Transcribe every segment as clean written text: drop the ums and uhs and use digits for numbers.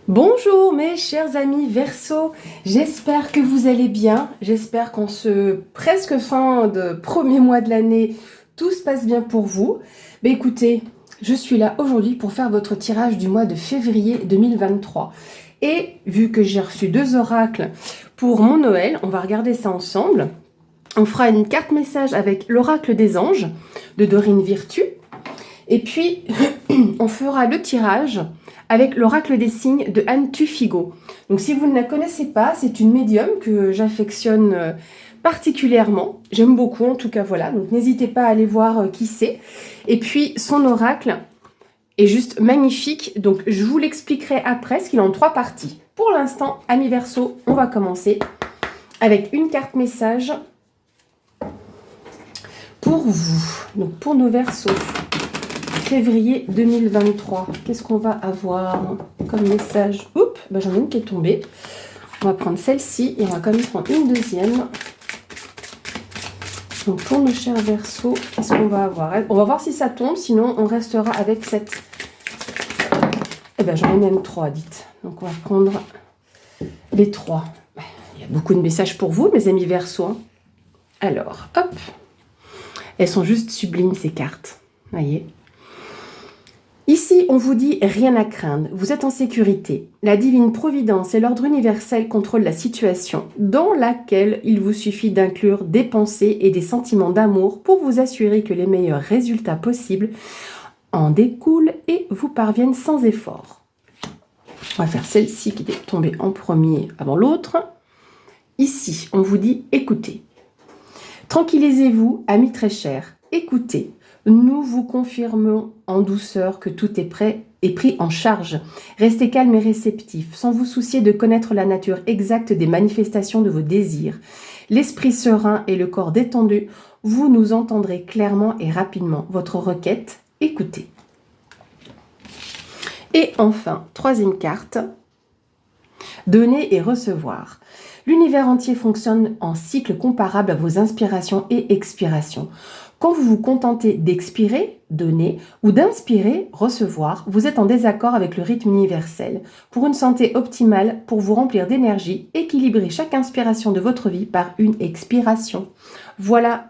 Bonjour mes chers amis Verseau, j'espère que vous allez bien, j'espère qu'en ce presque fin de premier mois de l'année, tout se passe bien pour vous. Mais écoutez, je suis là aujourd'hui pour faire votre tirage du mois de février 2023. Et vu que j'ai reçu 2 oracles pour mon Noël, on va regarder ça ensemble. On fera une carte message avec l'oracle des anges de Dorine Virtue. Et puis, on fera le tirage avec l'oracle des signes de Anne Tufigo. Donc, si vous ne la connaissez pas, c'est une médium que j'affectionne particulièrement. J'aime beaucoup, en tout cas, voilà. Donc, n'hésitez pas à aller voir qui c'est. Et puis, son oracle est juste magnifique. Donc, je vous l'expliquerai après, parce qu'il est en 3 parties. Pour l'instant, amis Verseau, on va commencer avec une carte message pour vous. Donc, pour nos Verseaux. Février 2023. Qu'est-ce qu'on va avoir comme message? Oups, bah j'en ai une qui est tombée. On va prendre celle-ci et on va quand même prendre une deuxième. Donc pour nos chers Verseaux, qu'est-ce qu'on va avoir? On va voir si ça tombe, sinon on restera avec cette... Eh ben j'en ai même 3, dites. Donc on va prendre les 3. Il y a beaucoup de messages pour vous, mes amis Verseaux. Alors, hop. Elles sont juste sublimes, ces cartes. Voyez. Ici, on vous dit rien à craindre, vous êtes en sécurité. La divine providence et l'ordre universel contrôlent la situation, dans laquelle il vous suffit d'inclure des pensées et des sentiments d'amour pour vous assurer que les meilleurs résultats possibles en découlent et vous parviennent sans effort. On va faire celle-ci qui est tombée en premier avant l'autre. Ici, on vous dit écoutez. Tranquillisez-vous, amis très chers, écoutez. Nous vous confirmons en douceur que tout est prêt et pris en charge. Restez calme et réceptif, sans vous soucier de connaître la nature exacte des manifestations de vos désirs. L'esprit serein et le corps détendu, vous nous entendrez clairement et rapidement. Votre requête, écoutez. Et enfin, troisième carte, donner et recevoir. L'univers entier fonctionne en cycle comparable à vos inspirations et expirations. Quand vous vous contentez d'expirer, donner, ou d'inspirer, recevoir, vous êtes en désaccord avec le rythme universel. Pour une santé optimale, pour vous remplir d'énergie, équilibrez chaque inspiration de votre vie par une expiration. Voilà,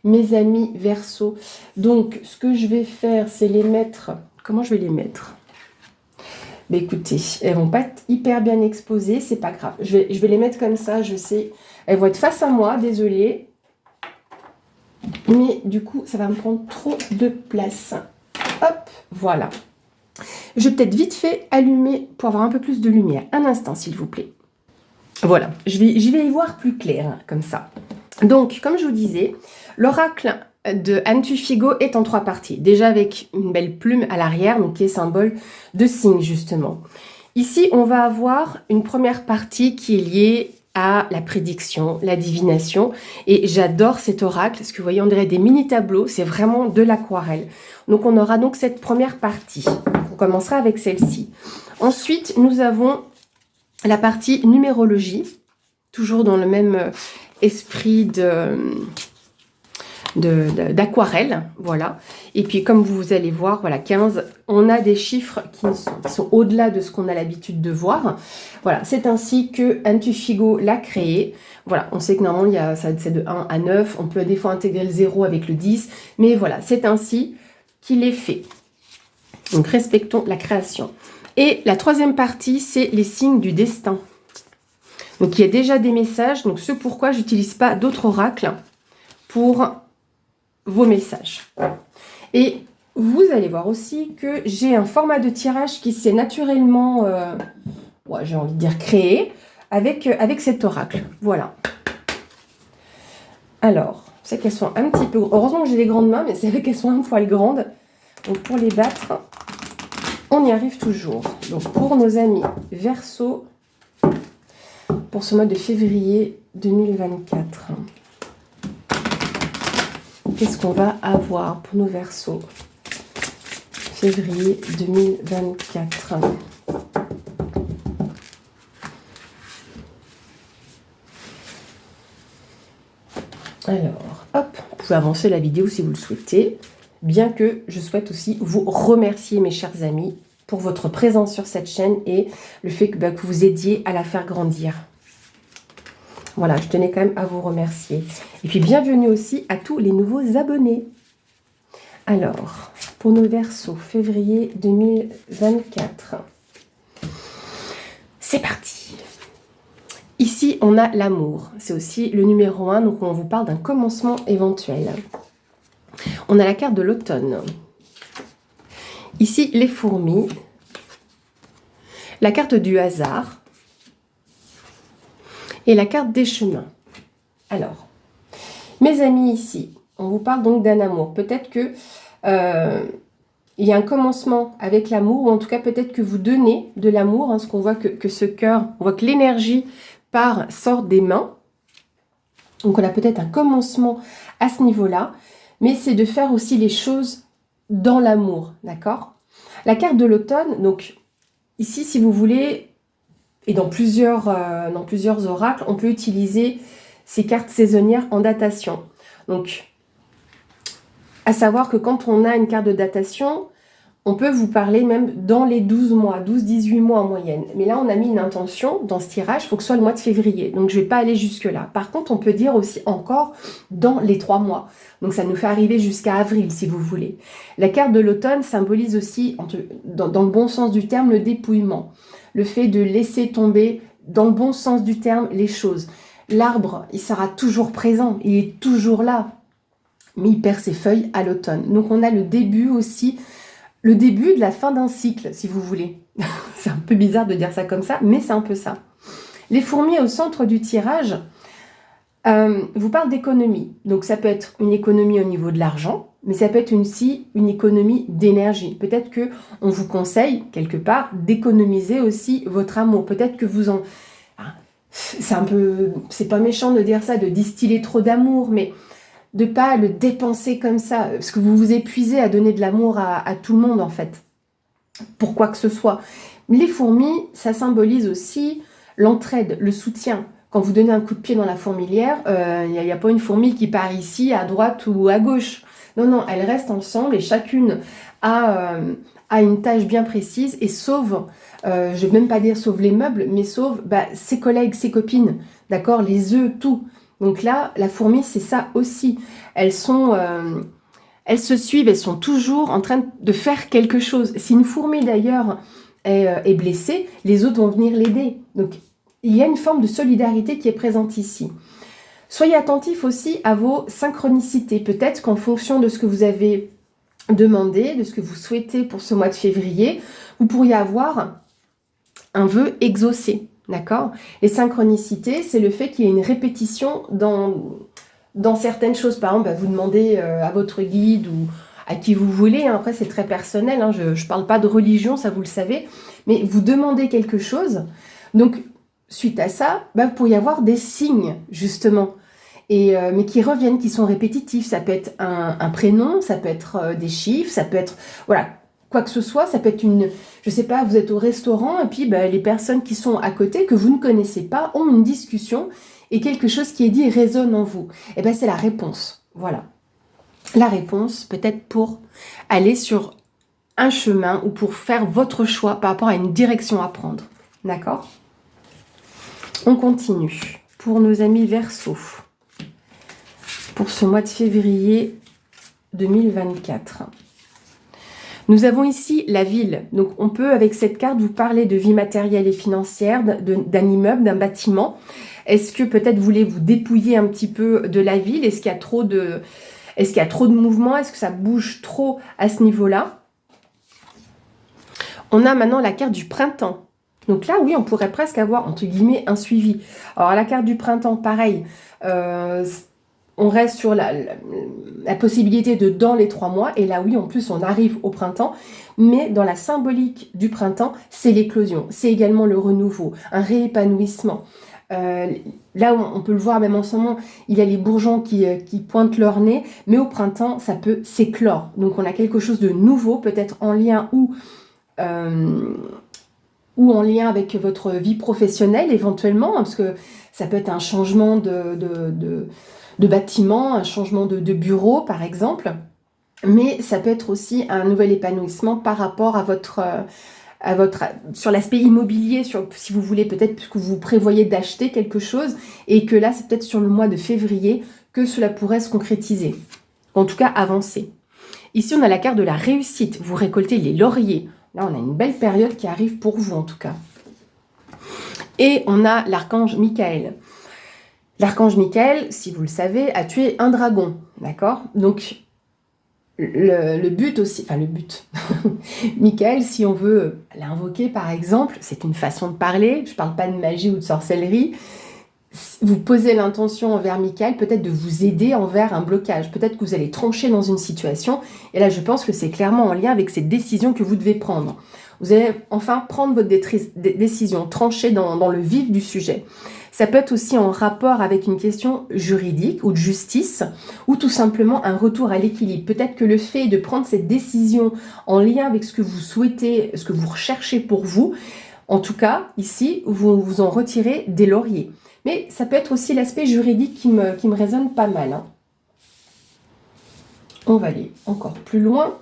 mes amis Verseau. Donc, ce que je vais faire, c'est les mettre... Comment je vais les mettre ? Mais écoutez, elles vont pas être hyper bien exposées, c'est pas grave. Je vais les mettre comme ça, je sais. Elles vont être face à moi, désolée. Mais du coup, ça va me prendre trop de place. Hop, voilà. Je vais peut-être vite fait allumer pour avoir un peu plus de lumière. Un instant, s'il vous plaît. Voilà, je vais y voir plus clair, hein, comme ça. Donc, comme je vous disais, l'oracle de Anne Tufigo est en 3 parties. Déjà avec une belle plume à l'arrière, donc qui est symbole de signe, justement. Ici, on va avoir une première partie qui est liée à la prédiction, la divination. Et j'adore cet oracle, parce que vous voyez, on dirait des mini-tableaux, c'est vraiment de l'aquarelle. Donc, on aura donc cette première partie. On commencera avec celle-ci. Ensuite, nous avons la partie numérologie, toujours dans le même esprit d'aquarelle, voilà. Et puis comme vous allez voir, voilà, 15, on a des chiffres qui sont au-delà de ce qu'on a l'habitude de voir. Voilà, c'est ainsi que Anne Tufigo l'a créé. Voilà, on sait que normalement c'est de 1 à 9, on peut des fois intégrer le 0 avec le 10, mais voilà, c'est ainsi qu'il est fait. Donc respectons la création. Et la troisième partie, c'est les signes du destin. Donc il y a déjà des messages, donc ce pourquoi j'utilise pas d'autres oracles pour vos messages. Et vous allez voir aussi que j'ai un format de tirage qui s'est naturellement, j'ai envie de dire créé, avec cet oracle. Voilà. Alors, c'est qu'elles sont un petit peu... Heureusement que j'ai des grandes mains, mais c'est vrai qu'elles sont un poil grandes. Donc pour les battre, on y arrive toujours. Donc pour nos amis Verseau, pour ce mois de février 2024. Qu'est-ce qu'on va avoir pour nos Verseaux? Février 2024. Alors, hop, vous pouvez avancer la vidéo si vous le souhaitez. Bien que je souhaite aussi vous remercier, mes chers amis, pour votre présence sur cette chaîne et le fait que vous aidiez à la faire grandir. Voilà, je tenais quand même à vous remercier. Et puis, bienvenue aussi à tous les nouveaux abonnés. Alors, pour nos Verseaux, février 2024. C'est parti. Ici, on a l'amour. C'est aussi le numéro 1, donc on vous parle d'un commencement éventuel. On a la carte de l'automne. Ici, les fourmis. La carte du hasard. Et la carte des chemins. Alors, mes amis, ici, on vous parle donc d'un amour. Peut-être que il y a un commencement avec l'amour, ou en tout cas peut-être que vous donnez de l'amour, parce qu'on voit que ce cœur, on voit que l'énergie sort des mains. Donc on a peut-être un commencement à ce niveau-là, mais c'est de faire aussi les choses dans l'amour, d'accord? La carte de l'automne, donc ici si vous voulez, et dans plusieurs oracles, on peut utiliser ces cartes saisonnières en datation. Donc, à savoir que quand on a une carte de datation, on peut vous parler même dans les 12 mois, 12-18 mois en moyenne. Mais là, on a mis une intention dans ce tirage, il faut que ce soit le mois de février. Donc, je ne vais pas aller jusque-là. Par contre, on peut dire aussi encore dans les 3 mois. Donc, ça nous fait arriver jusqu'à avril, si vous voulez. La carte de l'automne symbolise aussi, dans le bon sens du terme, le dépouillement. Le fait de laisser tomber, dans le bon sens du terme, les choses. L'arbre, il sera toujours présent, il est toujours là. Mais il perd ses feuilles à l'automne. Donc, on a le début aussi... Le début de la fin d'un cycle, si vous voulez. C'est un peu bizarre de dire ça comme ça, mais c'est un peu ça. Les fourmis au centre du tirage vous parlent d'économie. Donc ça peut être une économie au niveau de l'argent, mais ça peut être aussi une économie d'énergie. Peut-être qu'on vous conseille, quelque part, d'économiser aussi votre amour. Peut-être que vous en... C'est pas méchant de dire ça, de distiller trop d'amour, mais... de ne pas le dépenser comme ça, parce que vous vous épuisez à donner de l'amour à tout le monde en fait, pour quoi que ce soit. Les fourmis, ça symbolise aussi l'entraide, le soutien. Quand vous donnez un coup de pied dans la fourmilière, il n'y a pas une fourmi qui part ici, à droite ou à gauche. Non, non, elles restent ensemble et chacune a une tâche bien précise et sauve, je ne vais même pas dire sauve les meubles, mais sauve ses collègues, ses copines, d'accord, les œufs, tout. Donc là, la fourmi, c'est ça aussi. Elles se suivent, elles sont toujours en train de faire quelque chose. Si une fourmi, d'ailleurs, est blessée, les autres vont venir l'aider. Donc, il y a une forme de solidarité qui est présente ici. Soyez attentifs aussi à vos synchronicités. Peut-être qu'en fonction de ce que vous avez demandé, de ce que vous souhaitez pour ce mois de février, vous pourriez avoir un vœu exaucé. D'accord? Les synchronicités, c'est le fait qu'il y ait une répétition dans certaines choses. Par exemple, vous demandez à votre guide ou à qui vous voulez. Hein. Après, c'est très personnel. Hein. Je ne parle pas de religion, ça vous le savez. Mais vous demandez quelque chose. Donc, suite à ça, vous pourriez avoir des signes, justement. Mais qui reviennent, qui sont répétitifs. Ça peut être un prénom, ça peut être des chiffres, ça peut être... Voilà. Quoi que ce soit, ça peut être je sais pas, vous êtes au restaurant et puis les personnes qui sont à côté, que vous ne connaissez pas, ont une discussion et quelque chose qui est dit résonne en vous. Et c'est la réponse. Voilà. La réponse, peut-être pour aller sur un chemin ou pour faire votre choix par rapport à une direction à prendre. D'accord? On continue. Pour nos amis Verseaux, pour ce mois de février 2024. Nous avons ici la ville. Donc, on peut, avec cette carte, vous parler de vie matérielle et financière, d'un immeuble, d'un bâtiment. Est-ce que peut-être voulez-vous dépouiller un petit peu de la ville? Est-ce qu'il y a trop de mouvement? Est-ce que ça bouge trop à ce niveau-là? On a maintenant la carte du printemps. Donc là, oui, on pourrait presque avoir, entre guillemets, un suivi. Alors, la carte du printemps, pareil. On reste sur la possibilité de dans les 3 mois. Et là, oui, en plus, on arrive au printemps. Mais dans la symbolique du printemps, c'est l'éclosion. C'est également le renouveau, un réépanouissement. Là, on peut le voir, même en ce moment, il y a les bourgeons qui pointent leur nez. Mais au printemps, ça peut s'éclore. Donc, on a quelque chose de nouveau, peut-être en lien ou en lien avec votre vie professionnelle, éventuellement. Parce que ça peut être un changement de bâtiment, un changement de bureau, par exemple. Mais ça peut être aussi un nouvel épanouissement par rapport à sur l'aspect immobilier, si vous voulez peut-être que vous prévoyez d'acheter quelque chose et que là, c'est peut-être sur le mois de février que cela pourrait se concrétiser. En tout cas, avancer. Ici, on a la carte de la réussite. Vous récoltez les lauriers. Là, on a une belle période qui arrive pour vous, en tout cas. Et on a l'archange Michael. L'archange Michael, si vous le savez, a tué un dragon. D'accord? Donc, le but aussi, enfin le but, Michael, si on veut l'invoquer par exemple, c'est une façon de parler, je ne parle pas de magie ou de sorcellerie, vous posez l'intention envers Michael, peut-être de vous aider envers un blocage, peut-être que vous allez trancher dans une situation, et là je pense que c'est clairement en lien avec cette décision que vous devez prendre. Vous allez enfin prendre votre décision, trancher dans le vif du sujet. Ça peut être aussi en rapport avec une question juridique ou de justice, ou tout simplement un retour à l'équilibre. Peut-être que le fait de prendre cette décision en lien avec ce que vous souhaitez, ce que vous recherchez pour vous, en tout cas, ici, vous en retirez des lauriers. Mais ça peut être aussi l'aspect juridique qui me résonne pas mal. Hein. On va aller encore plus loin.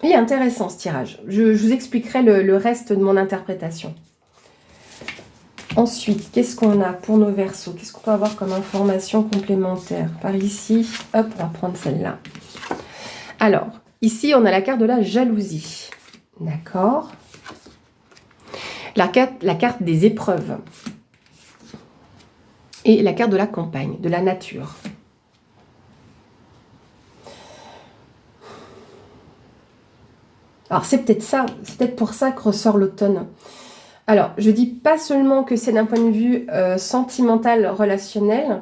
Il est intéressant ce tirage. Je vous expliquerai le reste de mon interprétation. Ensuite, qu'est-ce qu'on a pour nos Verseaux? Qu'est-ce qu'on peut avoir comme information complémentaire? Par ici, hop, on va prendre celle-là. Alors, ici, on a la carte de la jalousie. D'accord. La carte des épreuves. Et la carte de la campagne, de la nature. Alors, c'est peut-être ça, c'est peut-être pour ça que ressort l'automne. Alors, je dis pas seulement que c'est d'un point de vue sentimental, relationnel.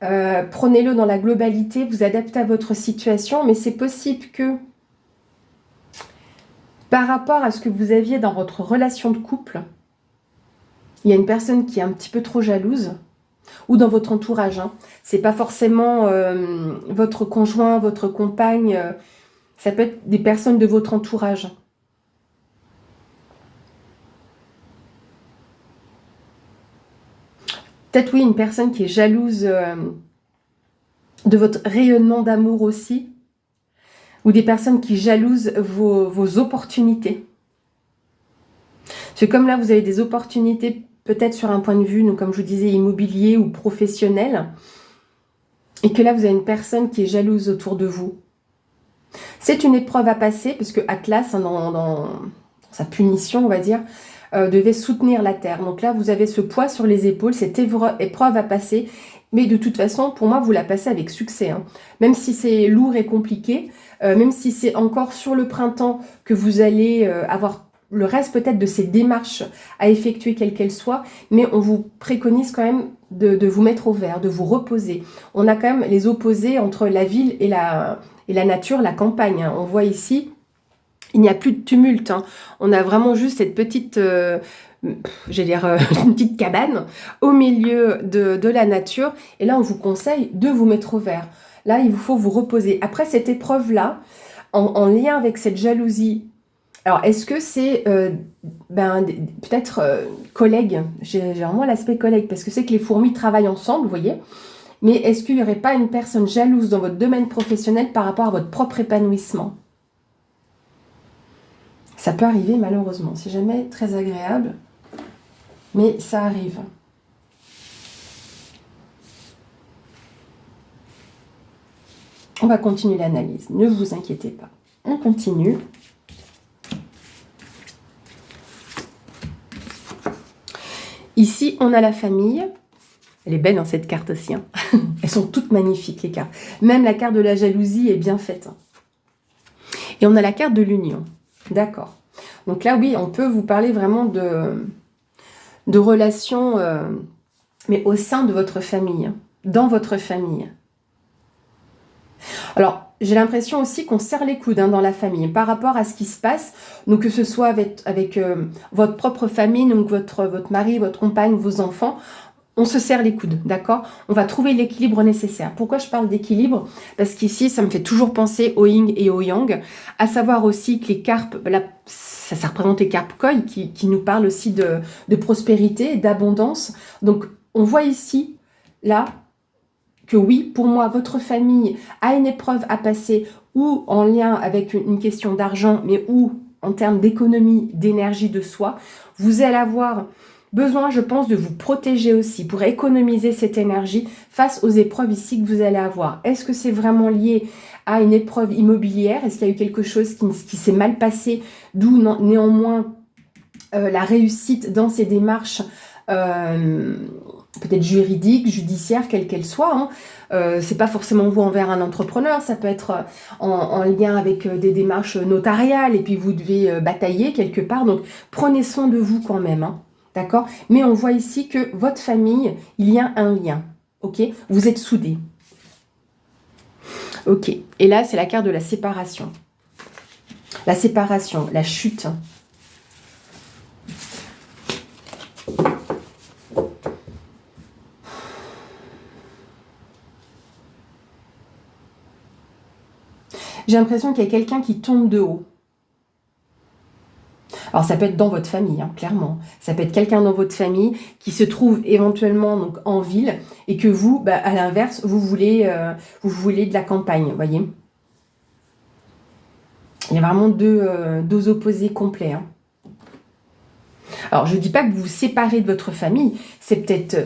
Prenez-le dans la globalité, vous adaptez à votre situation, mais c'est possible que par rapport à ce que vous aviez dans votre relation de couple, il y a une personne qui est un petit peu trop jalouse, ou dans votre entourage. Hein. C'est pas forcément votre conjoint, votre compagne, ça peut être des personnes de votre entourage. Peut-être oui, une personne qui est jalouse de votre rayonnement d'amour aussi, ou des personnes qui jalousent vos opportunités. Parce que comme là, vous avez des opportunités peut-être sur un point de vue, donc comme je vous disais, immobilier ou professionnel, et que là, vous avez une personne qui est jalouse autour de vous. C'est une épreuve à passer, parce que Atlas, hein, dans sa punition, on va dire, devait soutenir la terre. Donc là, vous avez ce poids sur les épaules, cette épreuve à passer, mais de toute façon, pour moi, vous la passez avec succès. Hein. Même si c'est lourd et compliqué, même si c'est encore sur le printemps que vous allez avoir le reste peut-être de ces démarches à effectuer, quelles qu'elles soient, mais on vous préconise quand même de vous mettre au vert, de vous reposer. On a quand même les opposés entre la ville et la nature, la campagne. Hein. On voit ici... Il n'y a plus de tumulte, hein. On a vraiment juste cette petite, une petite cabane au milieu de la nature. Et là, on vous conseille de vous mettre au vert. Là, il vous faut vous reposer. Après cette épreuve-là, en lien avec cette jalousie, alors est-ce que c'est peut-être collègue? J'ai vraiment l'aspect collègue, parce que c'est que les fourmis travaillent ensemble, vous voyez. Mais est-ce qu'il n'y aurait pas une personne jalouse dans votre domaine professionnel par rapport à votre propre épanouissement? Ça peut arriver malheureusement, c'est jamais très agréable, mais ça arrive. On va continuer l'analyse, ne vous inquiétez pas. On continue. Ici, on a la famille. Elle est belle, hein, cette carte aussi. Hein. Elles sont toutes magnifiques, les cartes. Même la carte de la jalousie est bien faite. Et on a la carte de l'union. D'accord. Donc là, oui, on peut vous parler vraiment de relations, mais au sein de votre famille, dans votre famille. Alors, j'ai l'impression aussi qu'on serre les coudes dans la famille par rapport à ce qui se passe, donc que ce soit avec votre propre famille, donc votre mari, votre compagne, vos enfants. On se serre les coudes, d'accord? On va trouver l'équilibre nécessaire. Pourquoi je parle d'équilibre? Parce qu'ici, ça me fait toujours penser au yin et au yang, à savoir aussi que les carpes, là, ça représente les carpes koi qui nous parlent aussi de prospérité, d'abondance. Donc, on voit ici, là, que oui, pour moi, votre famille a une épreuve à passer ou en lien avec une question d'argent, mais ou en termes d'économie, d'énergie de soi. Vous allez avoir besoin, je pense, de vous protéger aussi pour économiser cette énergie face aux épreuves ici que vous allez avoir. Est-ce que c'est vraiment lié à une épreuve immobilière? Est-ce qu'il y a eu quelque chose qui s'est mal passé, d'où néanmoins la réussite dans ces démarches peut-être juridiques, judiciaires, quelles qu'elles soient, hein. C'est pas forcément vous envers un entrepreneur, ça peut être en lien avec des démarches notariales et puis vous devez batailler quelque part. Donc prenez soin de vous quand même, hein. D'accord? Mais on voit ici que votre famille, il y a un lien. Ok? Vous êtes soudés. Ok. Et là, c'est la carte de la séparation. La séparation, la chute. J'ai l'impression qu'il y a quelqu'un qui tombe de haut. Alors ça peut être dans votre famille, hein, clairement. Ça peut être quelqu'un dans votre famille qui se trouve éventuellement donc, en ville et que vous, à l'inverse, vous voulez de la campagne, vous voyez. Il y a vraiment deux opposés complets, hein. Alors je ne dis pas que vous vous séparez de votre famille, c'est peut-être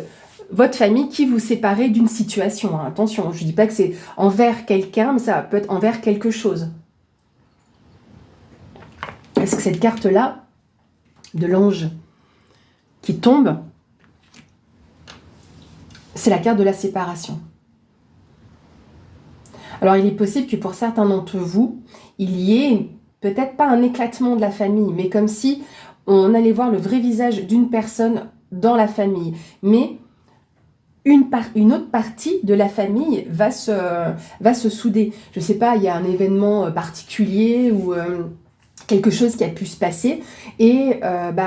votre famille qui vous sépare d'une situation, hein. Attention, je ne dis pas que c'est envers quelqu'un, mais ça peut être envers quelque chose. Est-ce que cette carte-là, de l'ange qui tombe, c'est la carte de la séparation. Alors, il est possible que pour certains d'entre vous, il y ait peut-être pas un éclatement de la famille, mais comme si on allait voir le vrai visage d'une personne dans la famille. Mais une autre partie de la famille va se souder. Je ne sais pas, il y a un événement particulier ou quelque chose qui a pu se passer et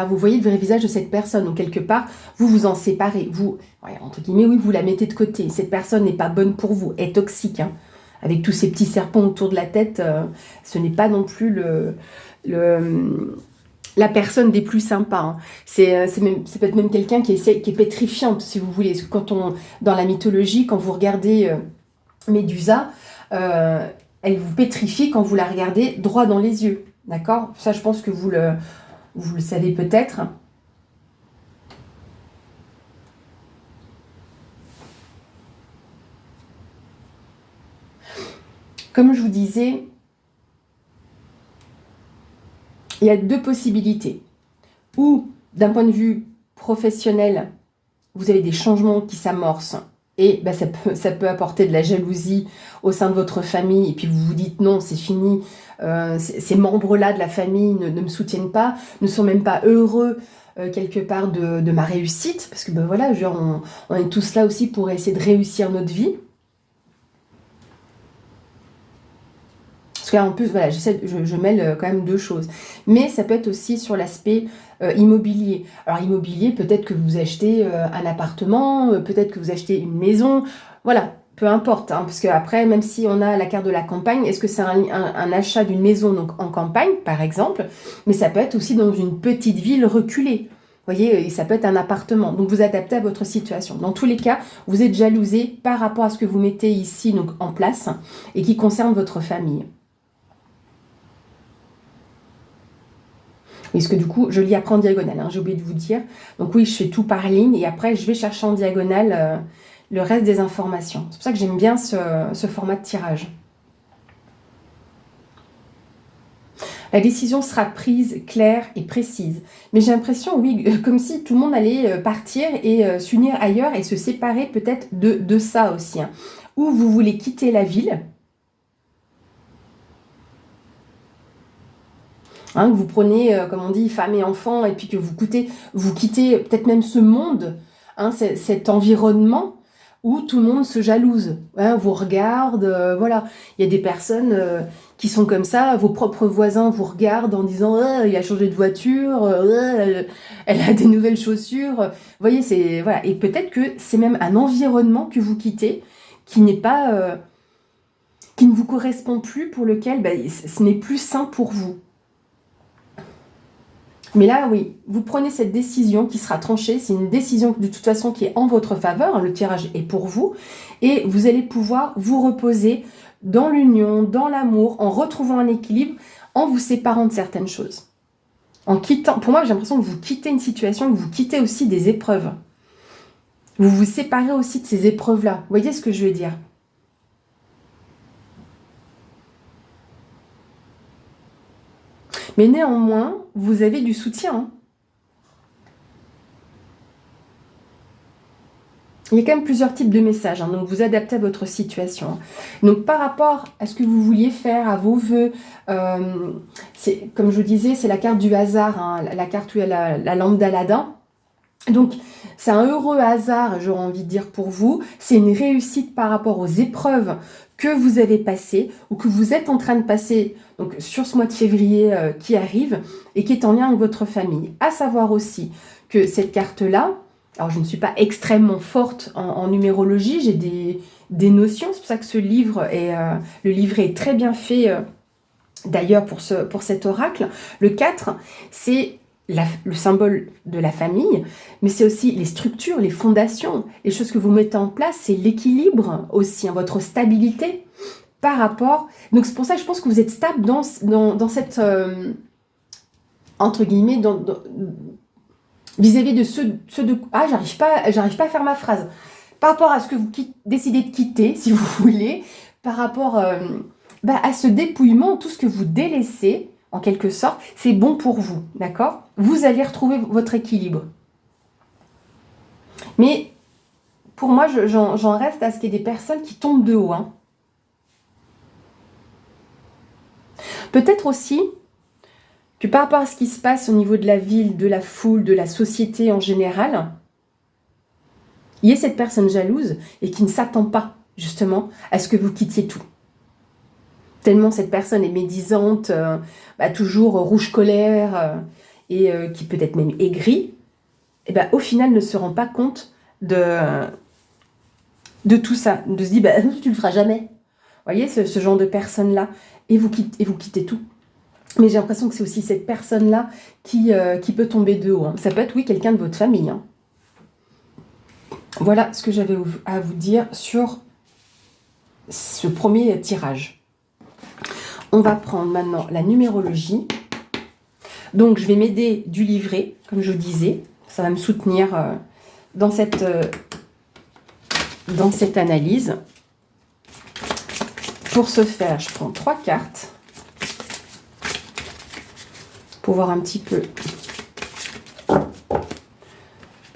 vous voyez le vrai visage de cette personne. Donc quelque part, vous vous en séparez. Vous, entre guillemets, oui, vous la mettez de côté. Cette personne n'est pas bonne pour vous, est toxique, hein. Avec tous ces petits serpents autour de la tête, ce n'est pas non plus la personne des plus sympas, hein. C'est peut-être même quelqu'un qui est pétrifiante, si vous voulez. Parce que dans la mythologie, quand vous regardez Médusa, elle vous pétrifie quand vous la regardez droit dans les yeux. D'accord? Ça, je pense que vous le savez peut-être. Comme je vous disais, il y a deux possibilités. Ou, d'un point de vue professionnel, vous avez des changements qui s'amorcent et ça peut apporter de la jalousie au sein de votre famille et puis vous vous dites non, c'est fini, ces membres-là de la famille ne me soutiennent pas, ne sont même pas heureux quelque part de ma réussite, parce que voilà, on est tous là aussi pour essayer de réussir notre vie. Parce que là, en plus, voilà, je mêle quand même deux choses. Mais ça peut être aussi sur l'aspect immobilier. Alors, immobilier, peut-être que vous achetez un appartement, peut-être que vous achetez une maison. Voilà, peu importe. Hein, parce qu'après, même si on a la carte de la campagne, est-ce que c'est un achat d'une maison donc en campagne, par exemple? Mais ça peut être aussi dans une petite ville reculée. Vous voyez, ça peut être un appartement. Donc, vous adaptez à votre situation. Dans tous les cas, vous êtes jalousé par rapport à ce que vous mettez ici donc, en place et qui concerne votre famille. Parce que du coup, je lis après en diagonale, hein, j'ai oublié de vous dire. Donc oui, je fais tout par ligne et après, je vais chercher en diagonale le reste des informations. C'est pour ça que j'aime bien ce format de tirage. La décision sera prise, claire et précise. Mais j'ai l'impression, oui, comme si tout le monde allait partir et s'unir ailleurs et se séparer peut-être de ça aussi. Hein. Ou vous voulez quitter la ville. Hein, que vous prenez, comme on dit, femme et enfant, et puis que vous quittez peut-être même ce monde, hein, cet environnement où tout le monde se jalouse, hein, vous regarde, voilà. Il y a des personnes qui sont comme ça, vos propres voisins vous regardent en disant « il a changé de voiture, elle a des nouvelles chaussures ». Vous voyez, c'est voilà. Et peut-être que c'est même un environnement que vous quittez qui n'est pas, qui ne vous correspond plus, pour lequel ce n'est plus sain pour vous. Mais là, oui, vous prenez cette décision qui sera tranchée. C'est une décision de toute façon qui est en votre faveur. Hein, le tirage est pour vous. Et vous allez pouvoir vous reposer dans l'union, dans l'amour, en retrouvant un équilibre, en vous séparant de certaines choses. En quittant, pour moi, j'ai l'impression que vous quittez une situation, que vous quittez aussi des épreuves. Vous vous séparez aussi de ces épreuves-là. Vous voyez ce que je veux dire? Mais néanmoins, vous avez du soutien. Hein. Il y a quand même plusieurs types de messages, hein, donc vous adaptez à votre situation. Donc par rapport à ce que vous vouliez faire, à vos vœux, comme je vous disais, c'est la carte du hasard, hein, la carte où il y a la lampe d'Aladin. Donc c'est un heureux hasard, j'aurais envie de dire pour vous. C'est une réussite par rapport aux épreuves que vous avez passées ou que vous êtes en train de passer donc, sur ce mois de février qui arrive et qui est en lien avec votre famille. À savoir aussi que cette carte-là, alors je ne suis pas extrêmement forte en numérologie, j'ai des notions, c'est pour ça que ce livre le livret est très bien fait d'ailleurs pour cet oracle. Le 4, c'est le symbole de la famille, mais c'est aussi les structures, les fondations, les choses que vous mettez en place, c'est l'équilibre aussi, hein, votre stabilité par rapport... Donc c'est pour ça que je pense que vous êtes stable dans cette... entre guillemets, vis-à-vis de ceux de... Ah, j'arrive pas à faire ma phrase. Par rapport à ce que vous décidez de quitter, si vous voulez, par rapport à ce dépouillement, tout ce que vous délaissez, en quelque sorte, c'est bon pour vous, d'accord? Vous allez retrouver votre équilibre. Mais pour moi, j'en reste à ce qu'il y ait des personnes qui tombent de haut. Hein. Peut-être aussi que par rapport à ce qui se passe au niveau de la ville, de la foule, de la société en général, il y ait cette personne jalouse et qui ne s'attend pas, justement, à ce que vous quittiez tout. Tellement cette personne est médisante, toujours rouge colère et qui peut être même aigrie, et au final ne se rend pas compte de tout ça, de se dire tu le feras jamais. Vous voyez ce genre de personne-là, et vous quittez tout. Mais j'ai l'impression que c'est aussi cette personne-là qui peut tomber de haut. Hein. Ça peut être, oui, quelqu'un de votre famille. Hein. Voilà ce que j'avais à vous dire sur ce premier tirage. On va prendre maintenant la numérologie. Donc, je vais m'aider du livret, comme je vous disais. Ça va me soutenir dans cette analyse. Pour ce faire, je prends 3 cartes pour voir un petit peu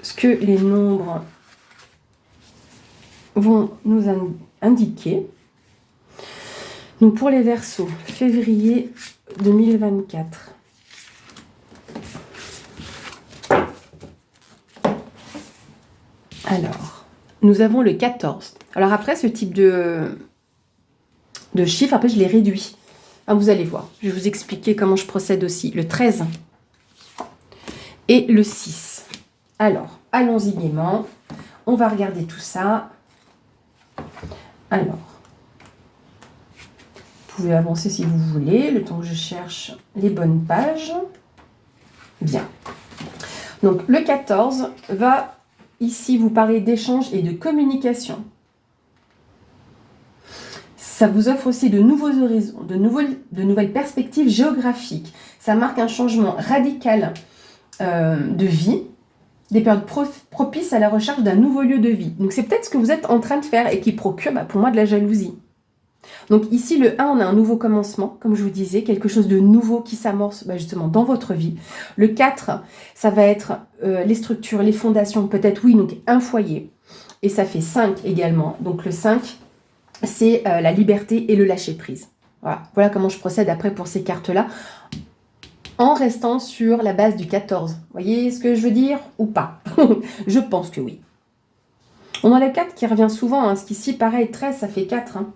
ce que les nombres vont nous indiquer. Donc pour les Verseaux, février 2024. Alors, nous avons le 14. Alors après, ce type de chiffres, après je les réduis. Ah, vous allez voir, je vais vous expliquer comment je procède aussi. Le 13 et le 6. Alors, allons-y gaiement. On va regarder tout ça. Alors, vous pouvez avancer si vous voulez, le temps que je cherche les bonnes pages. Bien. Donc, le 14 va ici vous parler d'échange et de communication. Ça vous offre aussi de nouveaux horizons, de nouvelles perspectives géographiques. Ça marque un changement radical de vie, des périodes propices à la recherche d'un nouveau lieu de vie. Donc c'est peut-être ce que vous êtes en train de faire et qui procure pour moi de la jalousie. Donc ici, le 1, on a un nouveau commencement, comme je vous disais, quelque chose de nouveau qui s'amorce justement dans votre vie. Le 4, ça va être les structures, les fondations, peut-être oui, donc un foyer. Et ça fait 5 également. Donc le 5, c'est la liberté et le lâcher-prise. Voilà comment je procède après pour ces cartes-là, en restant sur la base du 14. Vous voyez ce que je veux dire ou pas? Je pense que oui. On a le 4 qui revient souvent, hein, ce qui ici, pareil, 13, ça fait 4. Hein.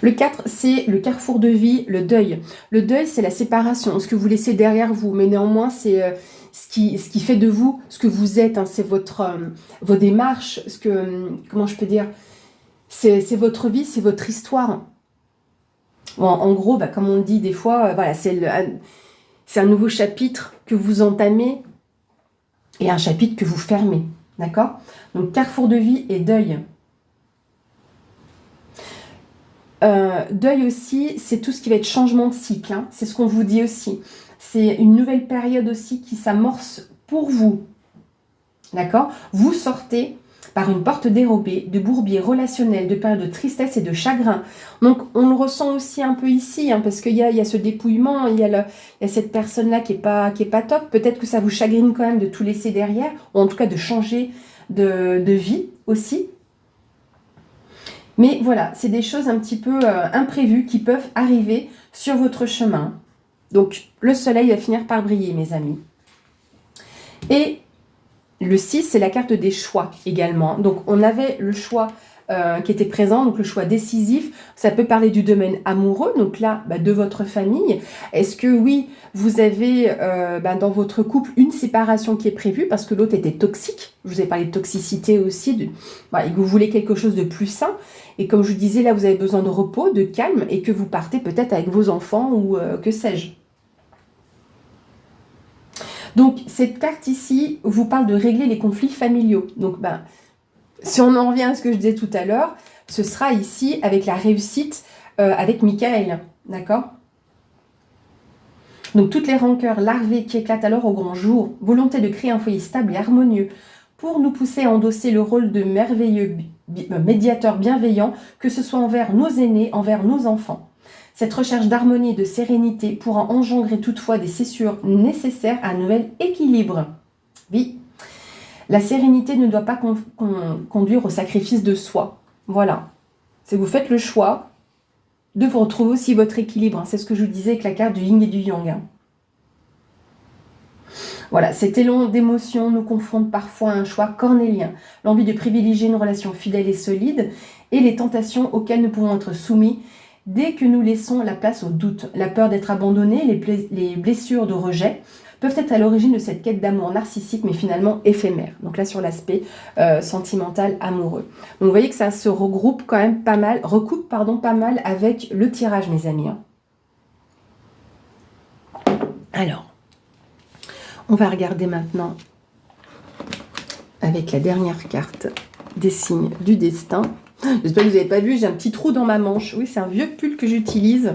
Le 4, c'est le carrefour de vie, le deuil. Le deuil, c'est la séparation, ce que vous laissez derrière vous, mais néanmoins, c'est ce qui fait de vous ce que vous êtes. Hein, c'est vos démarches, comment je peux dire, c'est votre vie, c'est votre histoire. Bon, en gros, comme on dit des fois, voilà, c'est un nouveau chapitre que vous entamez et un chapitre que vous fermez. D'accord? Donc, carrefour de vie et deuil. Deuil aussi, c'est tout ce qui va être changement de cycle. Hein. C'est ce qu'on vous dit aussi. C'est une nouvelle période aussi qui s'amorce pour vous. D'accord? Vous sortez par une porte dérobée, de bourbier relationnel, de période de tristesse et de chagrin. Donc, on le ressent aussi un peu ici, hein, parce qu'il y a ce dépouillement, il y a cette personne-là qui est pas top. Peut-être que ça vous chagrine quand même de tout laisser derrière, ou en tout cas de changer de vie aussi. Mais voilà, c'est des choses un petit peu imprévues qui peuvent arriver sur votre chemin. Donc, le soleil va finir par briller, mes amis. Et le 6, c'est la carte des choix également. Donc, on avait le choix qui était présent, donc le choix décisif. Ça peut parler du domaine amoureux, donc là, de votre famille. Est-ce que oui, vous avez dans votre couple une séparation qui est prévue parce que l'autre était toxique? Je vous ai parlé de toxicité aussi, et que vous voulez quelque chose de plus sain. Et comme je vous disais, là, vous avez besoin de repos, de calme, et que vous partez peut-être avec vos enfants ou que sais-je. Donc, cette carte ici vous parle de régler les conflits familiaux. Donc, si on en revient à ce que je disais tout à l'heure, ce sera ici avec la réussite avec Michael. D'accord? Donc, toutes les rancœurs larvées qui éclatent alors au grand jour, volonté de créer un foyer stable et harmonieux, pour nous pousser à endosser le rôle de merveilleux médiateur bienveillant, que ce soit envers nos aînés, envers nos enfants. Cette recherche d'harmonie et de sérénité pourra engendrer toutefois des cessures nécessaires à un nouvel équilibre. Oui, la sérénité ne doit pas conduire au sacrifice de soi. Voilà, c'est que vous faites le choix de vous retrouver aussi votre équilibre. C'est ce que je vous disais avec la carte du yin et du yang. Voilà, cet élan d'émotion nous confronte parfois à un choix cornélien, l'envie de privilégier une relation fidèle et solide, et les tentations auxquelles nous pouvons être soumis dès que nous laissons la place au doute. La peur d'être abandonné, les blessures de rejet peuvent être à l'origine de cette quête d'amour narcissique, mais finalement éphémère. Donc là, sur l'aspect sentimental, amoureux. Donc vous voyez que ça se regroupe quand même pas mal, recoupe pas mal avec le tirage, mes amis. Alors, on va regarder maintenant avec la dernière carte des signes du destin. J'espère que vous n'avez pas vu, j'ai un petit trou dans ma manche. Oui, c'est un vieux pull que j'utilise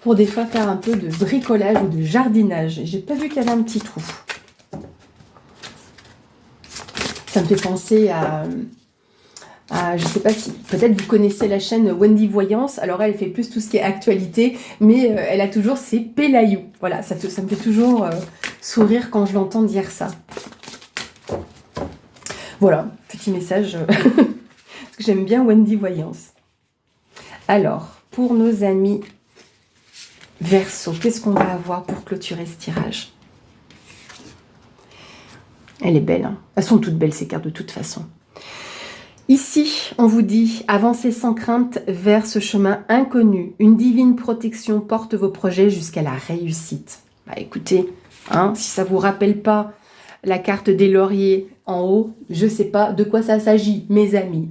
pour des fois faire un peu de bricolage ou de jardinage. J'ai pas vu qu'il y avait un petit trou. Ça me fait penser à je sais pas si, peut-être vous connaissez la chaîne Wendy Voyance. Alors elle fait plus tout ce qui est actualité, mais elle a toujours ses pélayous. Voilà, ça me fait toujours sourire quand je l'entends dire ça. Voilà, petit message, parce que j'aime bien Wendy Voyance. Alors, pour nos amis Verseau, qu'est-ce qu'on va avoir pour clôturer ce tirage? Elle est belle, hein. Elles sont toutes belles ces cartes de toute façon. Ici, on vous dit, avancez sans crainte vers ce chemin inconnu. Une divine protection porte vos projets jusqu'à la réussite. Écoutez, hein, si ça ne vous rappelle pas la carte des lauriers en haut, je ne sais pas de quoi ça s'agit, mes amis.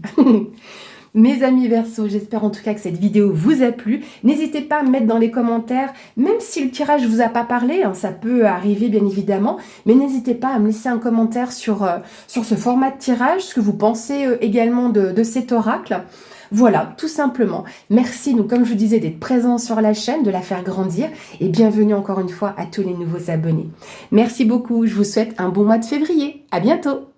Mes amis Verseau, j'espère en tout cas que cette vidéo vous a plu. N'hésitez pas à me mettre dans les commentaires, même si le tirage ne vous a pas parlé, hein, ça peut arriver bien évidemment, mais n'hésitez pas à me laisser un commentaire sur ce format de tirage, ce que vous pensez également de cet oracle. Voilà, tout simplement. Merci, donc, comme je vous disais, d'être présent sur la chaîne, de la faire grandir, et bienvenue encore une fois à tous les nouveaux abonnés. Merci beaucoup, je vous souhaite un bon mois de février. À bientôt.